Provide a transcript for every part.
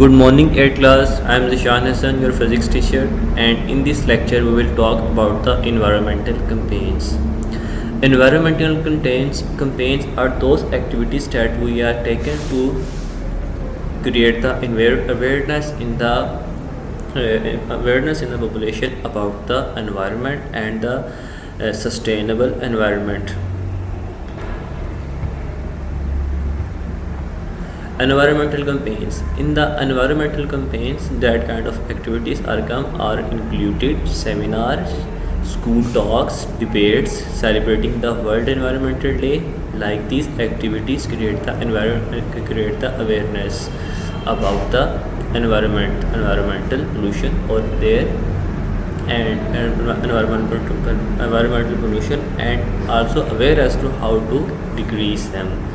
Good morning, 8th class. I am Zishan Hassan, your physics teacher, and in this lecture, we will talk about the environmental campaigns. Environmental campaigns are those activities that we are taken to create the awareness in the population about the environment and the sustainable environment. Environmental campaigns. In the environmental campaigns, that kind of activities are included seminars, school talks, debates, celebrating the World Environmental Day. Like these activities create the awareness about the environmental pollution or their and environmental pollution, and also aware as to how to decrease them.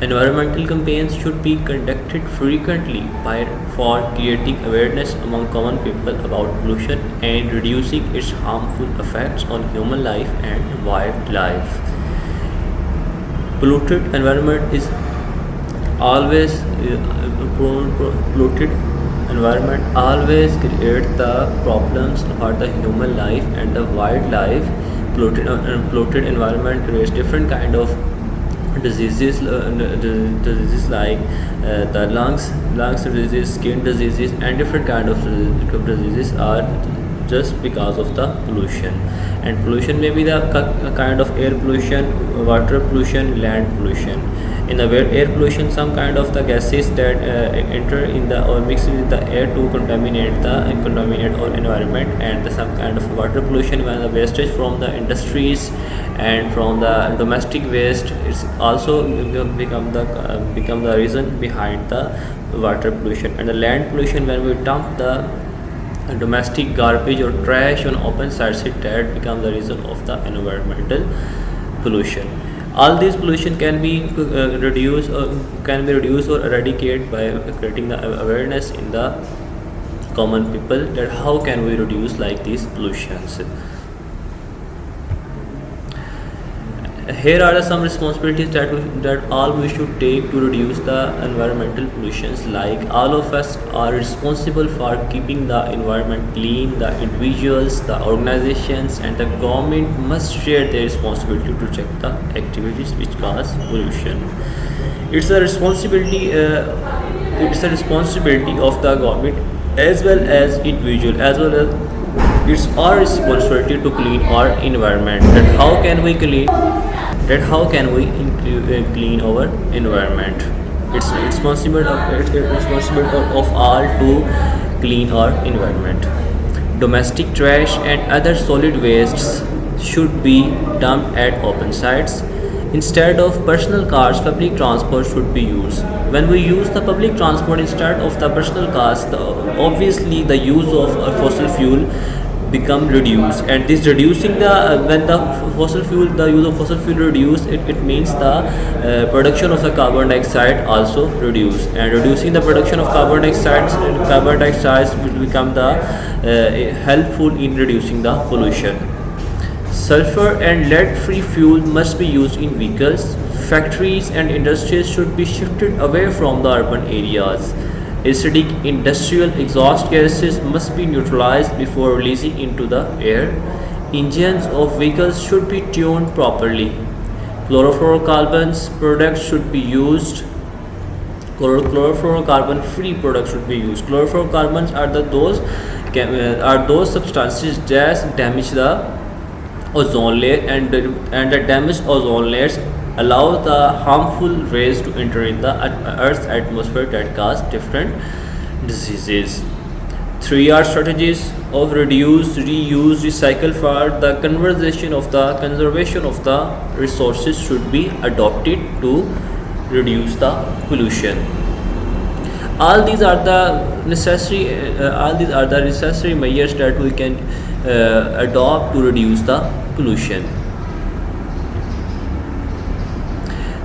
Environmental campaigns should be conducted frequently for creating awareness among common people about pollution and reducing its harmful effects on human life and wildlife. Polluted environment is always polluted environment always create the problems for the human life and the wildlife. Polluted environment creates different kind of diseases like the lungs diseases, skin diseases, and different kind of diseases are just because of the pollution. And pollution may be the kind of air pollution, water pollution, land pollution. In the air pollution, some kind of the gases that enter in the or mix with the air to contaminate our environment, and some kind of water pollution when the wastage from the industries and from the domestic waste it's also become the reason behind the water pollution. And the land pollution, when we dump the domestic garbage or trash on open sites, that becomes the reason of the environmental pollution. All these pollution can be reduced or eradicated by creating the awareness in the common people that how can we reduce like these pollutions. Here are some responsibilities that all we should take to reduce the environmental pollutions. Like all of us are responsible for keeping the environment clean. The individuals, the organizations, and the government must share their responsibility to check the activities which cause pollution. It's a responsibility. It's a responsibility of the government as well as individual, as well as it's our responsibility to clean our environment. How can we clean our environment? It's responsible of all to clean our environment. Domestic trash and other solid wastes should be dumped at open sites. Instead of personal cars, public transport should be used. When we use the public transport instead of the personal cars, obviously the use of fossil fuel become reduced, and this reducing the when the use of fossil fuel reduce, it means the production of the carbon dioxide also reduce, and reducing the production of carbon dioxide will become the helpful in reducing the pollution. Sulfur and lead free fuel must be used in vehicles. Factories and industries should be shifted away from the urban areas. Acidic industrial exhaust gases must be neutralized before releasing into the air. Engines of vehicles should be tuned properly. Chlorofluorocarbons products should be used. Chlorofluorocarbon free products should be used. Chlorofluorocarbons are those substances that damage the ozone layer, and the damaged ozone layers allow the harmful rays to enter in the Earth's atmosphere that cause different diseases. 3R strategies of reduce, reuse, recycle for the conservation of the resources should be adopted to reduce the pollution. All these are the necessary measures that we can adopt to reduce the pollution.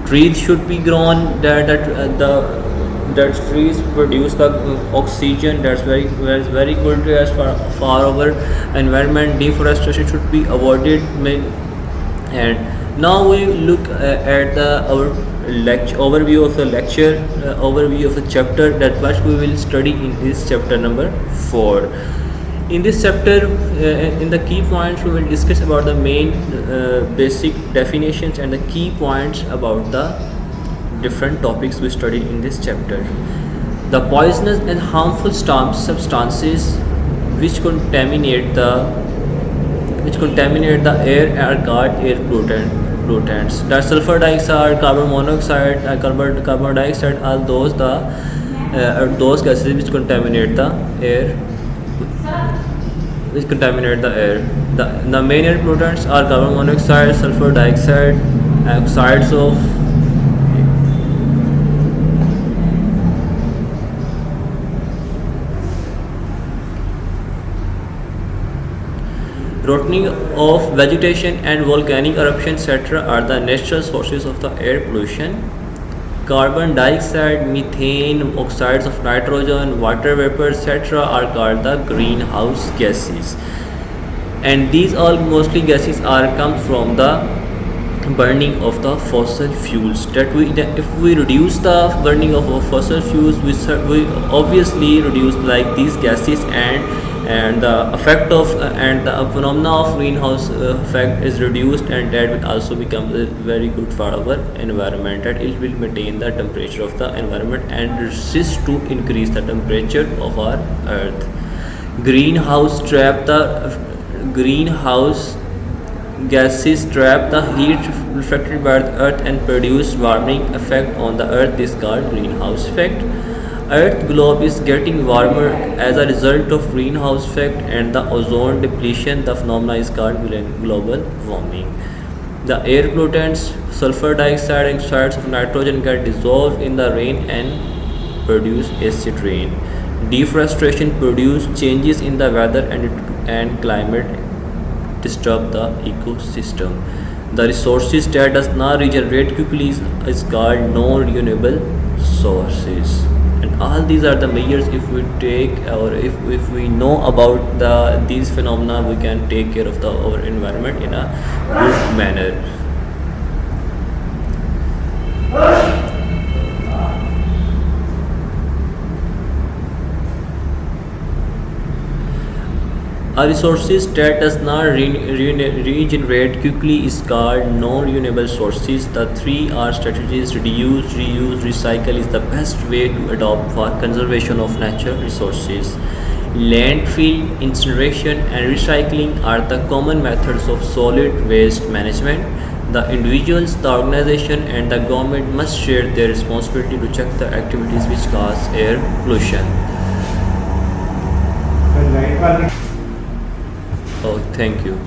Trees should be grown that trees produce the oxygen that's very good as for our environment. Deforestation should be avoided, and Now we look at the our overview of the lecture, overview of the chapter, that what we will study in this chapter number 4. In this chapter, in the key points, we will discuss about the main basic definitions and the key points about the different topics we studied in this chapter. The poisonous and harmful substances which contaminate the air are called air pollutants. The sulfur dioxide, carbon monoxide, carbon dioxide are those gases which contaminate the air. The main air pollutants are carbon monoxide, sulfur dioxide, oxides of rotting of vegetation and volcanic eruption, etc., are the natural sources of the air pollution. Carbon dioxide, methane, oxides of nitrogen, water vapor, etc., are called the greenhouse gases. And these all mostly gases are come from the burning of the fossil fuels. If we reduce the burning of fossil fuels, we obviously reduce like these gases, and the effect of and the phenomena of greenhouse effect is reduced, and that will also become very good for our environment, that it will maintain the temperature of the environment and resist to increase the temperature of our earth. Greenhouse gases trap the heat reflected by the earth and produce warming effect on the earth. This is called greenhouse effect. Earth globe is getting warmer as a result of greenhouse effect and the ozone depletion. The phenomena is called global warming. The air pollutants, sulfur dioxide and oxides of nitrogen get dissolved in the rain and produce acid rain. Deforestation produce changes in the weather and climate, disturb the ecosystem. The resources that does not regenerate quickly is called non-renewable sources. And all these are the measures, if we take, or if we know about these phenomena, we can take care of our environment in a good manner. A resources that does not regenerate quickly is called non-renewable sources. The 3R strategies, reduce, reuse, recycle, is the best way to adopt for conservation of natural resources. Landfill, incineration and recycling are the common methods of solid waste management. The individuals, the organization and the government must share their responsibility to check the activities which cause air pollution. Oh, thank you.